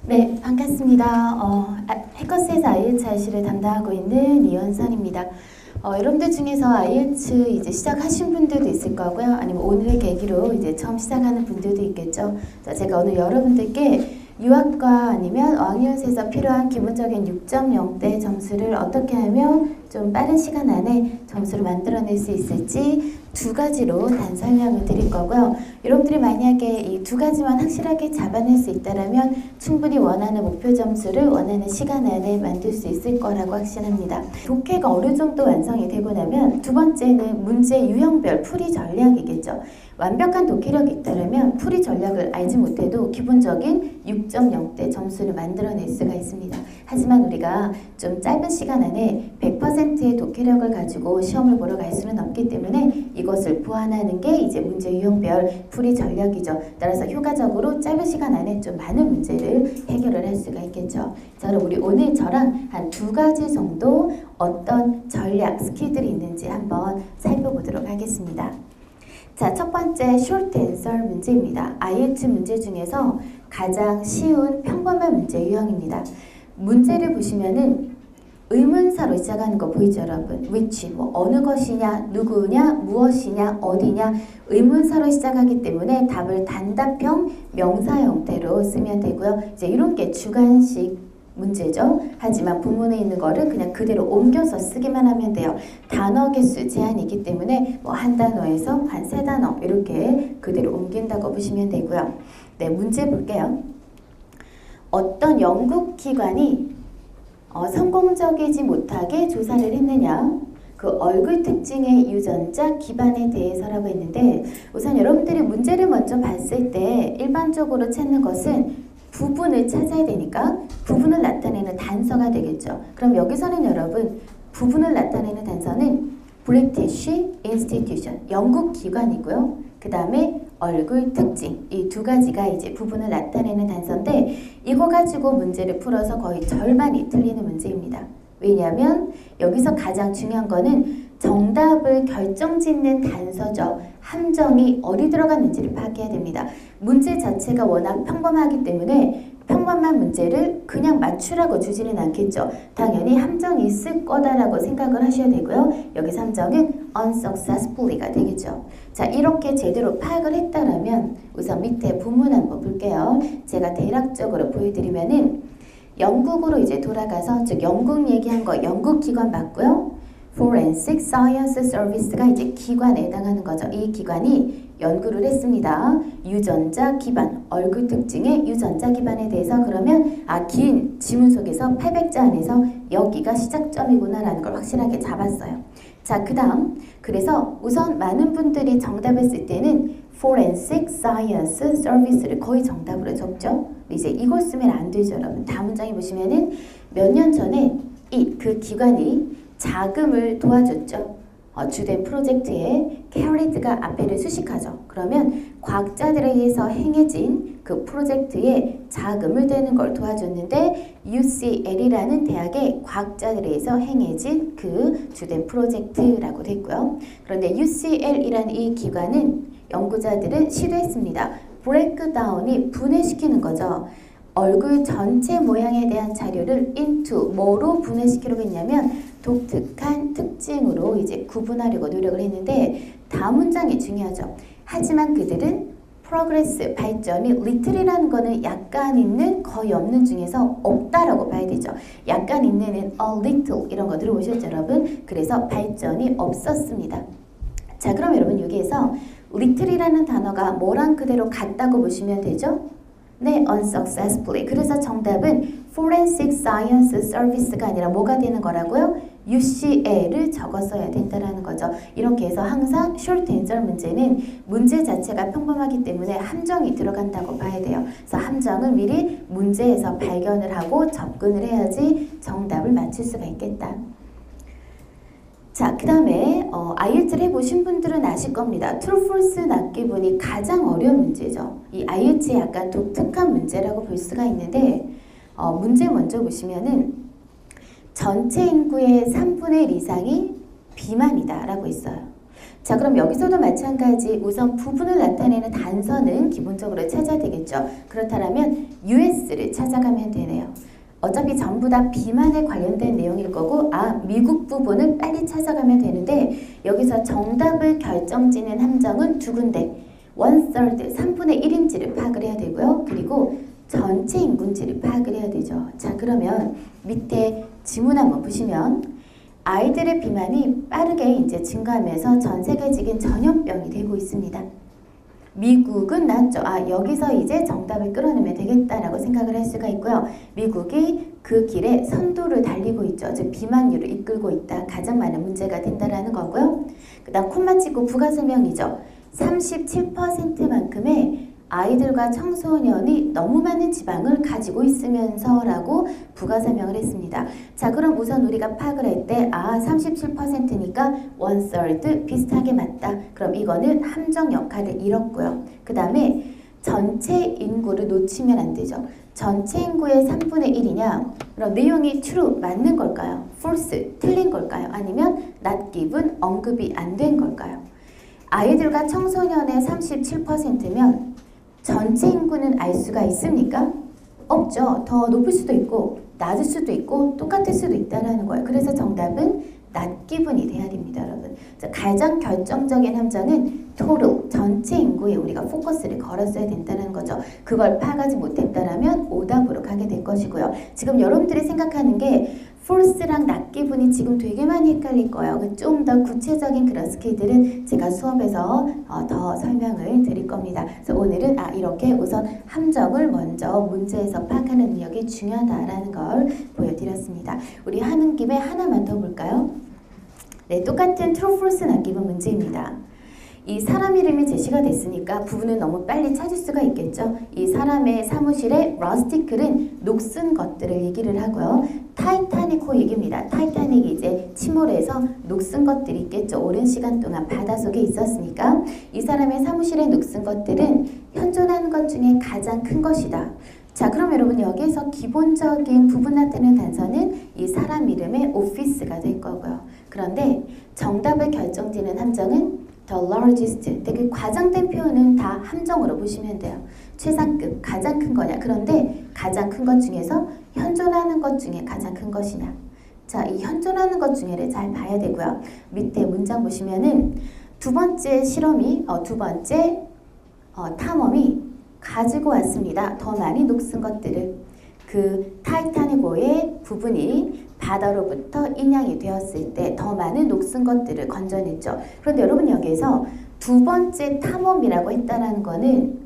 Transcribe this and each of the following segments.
네, 반갑습니다. 해커스에서 IELTS 알씨를 담당하고 있는 이현선입니다. 여러분들 중에서 IELTS 이제 시작하신 분들도 있을 거고요. 아니면 오늘의 계기로 이제 처음 시작하는 분들도 있겠죠. 자, 제가 오늘 여러분들께 유학과 아니면 어학연수에서 필요한 기본적인 6.0대 점수를 어떻게 하면 좀 빠른 시간 안에 점수를 만들어낼 수 있을지 두 가지로 단 설명을 드릴 거고요. 여러분들이 만약에 이 두 가지만 확실하게 잡아낼 수 있다면 충분히 원하는 목표 점수를 원하는 시간 안에 만들 수 있을 거라고 확신합니다. 독해가 어느 정도 완성이 되고 나면 두 번째는 문제 유형별 풀이 전략이겠죠. 완벽한 독해력이 있다면 풀이 전략을 알지 못해도 기본적인 6.0대 점수를 만들어낼 수가 있습니다. 하지만 우리가 좀 짧은 시간 안에 100%의 독해력을 가지고 시험을 보러 갈 수는 없기 때문에 이것을 보완하는 게 이제 문제 유형별 풀이 전략이죠. 따라서 효과적으로 짧은 시간 안에 좀 많은 문제를 해결을 할 수가 있겠죠. 자, 그럼 우리 오늘 저랑 한 두 가지 정도 어떤 전략, 스킬들이 있는지 한번 살펴보도록 하겠습니다. 자, 첫 번째 short answer 문제입니다. IELTS 문제 중에서 가장 쉬운 평범한 문제 유형입니다. 문제를 보시면은 의문사로 시작하는 거 보이죠, 여러분? which, 어느 것이냐, 누구냐, 무엇이냐, 어디냐 의문사로 시작하기 때문에 답을 단답형 명사 형태로 쓰면 되고요. 이제 이런 게 주관식 문제죠. 하지만 본문에 있는 거를 그냥 그대로 옮겨서 쓰기만 하면 돼요. 단어 개수 제한이 있기 때문에 한 단어에서 한 세 단어 이렇게 그대로 옮긴다고 보시면 되고요. 네, 문제 볼게요. 어떤 연구 기관이 성공적이지 못하게 조사를 했느냐? 그 얼굴 특징의 유전자 기반에 대해서라고 했는데 우선 여러분들이 문제를 먼저 봤을 때 일반적으로 찾는 것은 부분을 찾아야 되니까 부분을 나타내는 단서가 되겠죠. 그럼 여기서는 여러분 부분을 나타내는 단서는 British Institution, 영국 기관이고요. 그 다음에 얼굴 특징, 이 두 가지가 이제 부분을 나타내는 단서인데 이거 가지고 문제를 풀어서 거의 절반이 틀리는 문제입니다. 왜냐하면 여기서 가장 중요한 거는 정답을 결정짓는 단서죠. 함정이 어디 들어갔는지를 파악해야 됩니다. 문제 자체가 워낙 평범하기 때문에 평범한 문제를 그냥 맞추라고 주지는 않겠죠. 당연히 함정이 있을 거다라고 생각을 하셔야 되고요. 여기서 함정은 unsuccessfully가 되겠죠. 자, 이렇게 제대로 파악을 했다라면 우선 밑에 부문 한번 볼게요. 제가 대략적으로 보여드리면은 영국으로 이제 돌아가서 즉 영국 얘기한 거 영국 기관 맞고요. Forensic Science Service가 이제 기관에 해당하는 거죠. 이 기관이 연구를 했습니다. 유전자 기반, 얼굴 특징의 유전자 기반에 대해서 그러면 긴 지문 속에서 800자 안에서 여기가 시작점이구나라는 걸 확실하게 잡았어요. 자, 그 다음 그래서 우선 많은 분들이 정답을 쓸 때는 Forensic Science Service를 거의 정답으로 적죠. 이제 이걸 쓰면 안 되죠, 여러분. 다음 문장에 보시면은 몇 년 전에 그 기관이 자금을 도와줬죠. 주된 프로젝트에 carried가 앞에를 수식하죠. 그러면 과학자들에 의해서 행해진 그 프로젝트에 자금을 대는 걸 도와줬는데 UCL이라는 대학의 과학자들에 의해서 행해진 그 주된 프로젝트라고 됐고요. 그런데 UCL이라는 이 기관은 연구자들은 시도했습니다. 브레이크다운이 분해시키는 거죠. 얼굴 전체 모양에 대한 자료를 into 뭐로 분해시키려고 했냐면 독특한 특징으로 이제 구분하려고 노력을 했는데 다음 문장이 중요하죠. 하지만 그들은 progress 발전이 little이라는 거는 약간 있는 거의 없는 중에서 없다라고 봐야 되죠. 약간 있는은 a little 이런 거 들어보셨죠, 여러분? 그래서 발전이 없었습니다. 자, 그럼 여러분 여기에서 little이라는 단어가 뭐랑 그대로 같다고 보시면 되죠? 네, unsuccessfully. 그래서 정답은 Forensic Science Service가 아니라 뭐가 되는 거라고요? UCL을 적었어야 된다는 거죠. 이렇게 해서 항상 short answer 문제는 문제 자체가 평범하기 때문에 함정이 들어간다고 봐야 돼요. 그래서 함정은 미리 문제에서 발견을 하고 접근을 해야지 정답을 맞출 수가 있겠다. 자, 그 다음에 IELTS를 해보신 분들은 아실 겁니다. True, False 납기분이 가장 어려운 문제죠. 이 IELTS의 약간 독특한 문제라고 볼 수가 있는데 문제 먼저 보시면은 전체 인구의 3분의 1 이상이 비만이다 라고 있어요. 자, 그럼 여기서도 마찬가지 우선 부분을 나타내는 단서는 기본적으로 찾아야 되겠죠. 그렇다면 US를 찾아가면 되네요. 어차피 전부 다 비만에 관련된 내용일 거고 미국 부분을 빨리 찾아가면 되는데 여기서 정답을 결정짓는 함정은 두 군데 1/3, 3분의 1인지를 파악을 해야 되고요. 그리고 전체 인구인지를 파악을 해야 되죠. 자, 그러면 밑에 지문 한번 보시면 아이들의 비만이 빠르게 이제 증가하면서 전 세계적인 전염병이 되고 있습니다. 미국은 낫죠. 여기서 이제 정답을 끌어내면 되겠다라고 생각을 할 수가 있고요. 미국이 그 길에 선두를 달리고 있죠. 즉 비만율을 이끌고 있다. 가장 많은 문제가 된다라는 거고요. 그 다음 콤마 찍고 부가 설명이죠. 37%만큼의 아이들과 청소년이 너무 많은 지방을 가지고 있으면서 라고 부가 설명을 했습니다. 자, 그럼 우선 우리가 파악을 할 때 37%니까 1/3 비슷하게 맞다. 그럼 이거는 함정 역할을 잃었고요. 그 다음에 전체 인구를 놓치면 안 되죠. 전체 인구의 3분의 1이냐? 그럼 내용이 true, 맞는 걸까요? false, 틀린 걸까요? 아니면 not given, 언급이 안 된 걸까요? 아이들과 청소년의 37%면 전체 인구는 알 수가 있습니까? 없죠. 더 높을 수도 있고 낮을 수도 있고 똑같을 수도 있다는 거예요. 그래서 정답은 not given이 돼야 됩니다, 여러분. 자, 가장 결정적인 함정은 total, 전체 인구에 우리가 포커스를 걸었어야 된다는 거죠. 그걸 파악하지 못했다라면 오답으로 가게 될 것이고요. 지금 여러분들이 생각하는 게 false랑 not given이 지금 되게 많이 헷갈릴 거예요. 좀 더 구체적인 그런 스킬들은 제가 수업에서 더 설명을 드릴 겁니다. 그래서 오늘은 이렇게 우선 함정을 먼저 문제에서 파악하는 능력이 중요하다라는 걸 보여드렸습니다. 우리 하는 김에 하나만 더 볼까요? 네, 똑같은 true, false, not given 문제입니다. 이 사람 이름이 제시가 됐으니까 부분은 너무 빨리 찾을 수가 있겠죠. 이 사람의 사무실에 러스티클은 녹슨 것들을 얘기를 하고요. 타이타닉호 얘기입니다. 타이타닉이 이제 침몰해서 녹슨 것들이 있겠죠. 오랜 시간 동안 바닷속에 있었으니까 이 사람의 사무실에 녹슨 것들은 현존하는 것 중에 가장 큰 것이다. 자, 그럼 여러분 여기에서 기본적인 부분 나타내는 단서는 이 사람 이름의 오피스가 될 거고요. 그런데 정답을 결정짓는 함정은 the largest, 되게 과장된 표현은 다 함정으로 보시면 돼요. 최상급, 가장 큰 거냐. 그런데 가장 큰 것 중에서 현존하는 것 중에 가장 큰 것이냐. 자, 이 현존하는 것 중에를 잘 봐야 되고요. 밑에 문장 보시면은 두 번째 실험이, 두 번째 탐험이 가지고 왔습니다. 더 많이 녹슨 것들을. 그 타이타닉호의 부분이 바다로부터 인양이 되었을 때 더 많은 녹슨 것들을 건져냈죠. 그런데 여러분 여기에서 두 번째 탐험이라고 했다는 거는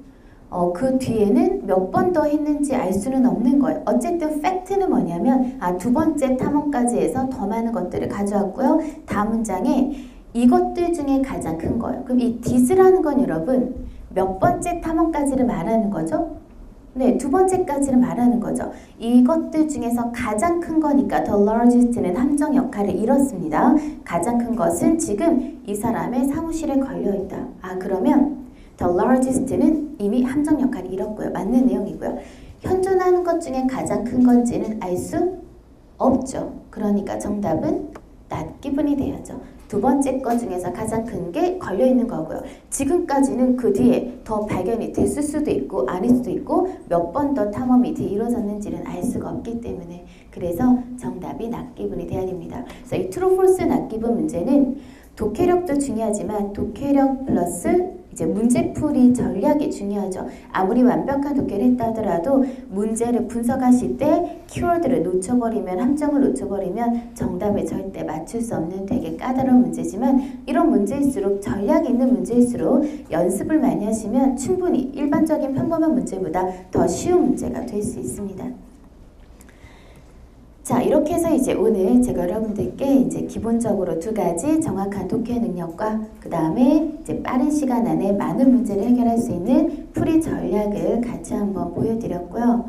그 뒤에는 몇 번 더 했는지 알 수는 없는 거예요. 어쨌든 팩트는 뭐냐면 두 번째 탐험까지 해서 더 많은 것들을 가져왔고요. 다음 문장에 이것들 중에 가장 큰 거예요. 그럼 이 this라는 건 여러분 몇 번째 탐험까지를 말하는 거죠? 네, 두 번째까지를 말하는 거죠. 이것들 중에서 가장 큰 거니까 the largest는 함정 역할을 잃었습니다. 가장 큰 것은 지금 이 사람의 사무실에 걸려있다. 그러면 the largest는 이미 함정 역할을 잃었고요. 맞는 내용이고요. 현존하는 것 중에 가장 큰 건지는 알 수 없죠. 그러니까 정답은 not given이 돼야죠. 두 번째 것 중에서 가장 큰 게 걸려있는 거고요. 지금까지는 그 뒤에 더 발견이 됐을 수도 있고 아닐 수도 있고 몇 번 더 탐험이 이루어졌는지는 알 수가 없기 때문에 그래서 정답이 not given이 돼야 됩니다. 그래서 이 true, false, not given 문제는 독해력도 중요하지만 독해력 플러스 이제 문제풀이 전략이 중요하죠. 아무리 완벽한 독해를 했다 하더라도 문제를 분석하실 때 키워드를 놓쳐버리면 함정을 놓쳐버리면 정답을 절대 맞출 수 없는 되게 까다로운 문제지만 이런 문제일수록 전략이 있는 문제일수록 연습을 많이 하시면 충분히 일반적인 평범한 문제보다 더 쉬운 문제가 될 수 있습니다. 자, 이렇게 해서 이제 오늘 제가 여러분들께 이제 기본적으로 두 가지 정확한 독해 능력과 그 다음에 이제 빠른 시간 안에 많은 문제를 해결할 수 있는 풀이 전략을 같이 한번 보여드렸고요.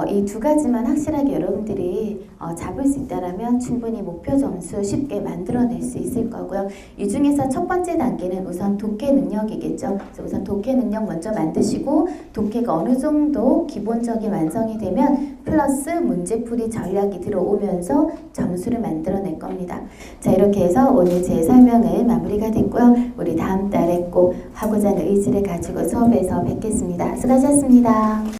이 두 가지만 확실하게 여러분들이 잡을 수 있다라면 충분히 목표 점수 쉽게 만들어낼 수 있을 거고요. 이 중에서 첫 번째 단계는 우선 독해 능력이겠죠. 그래서 우선 독해 능력 먼저 만드시고 독해가 어느 정도 기본적인 완성이 되면 플러스 문제풀이 전략이 들어오면서 점수를 만들어낼 겁니다. 자, 이렇게 해서 오늘 제 설명은 마무리가 됐고요. 우리 다음 달에 꼭 하고자 하는 의지를 가지고 수업에서 뵙겠습니다. 수고하셨습니다.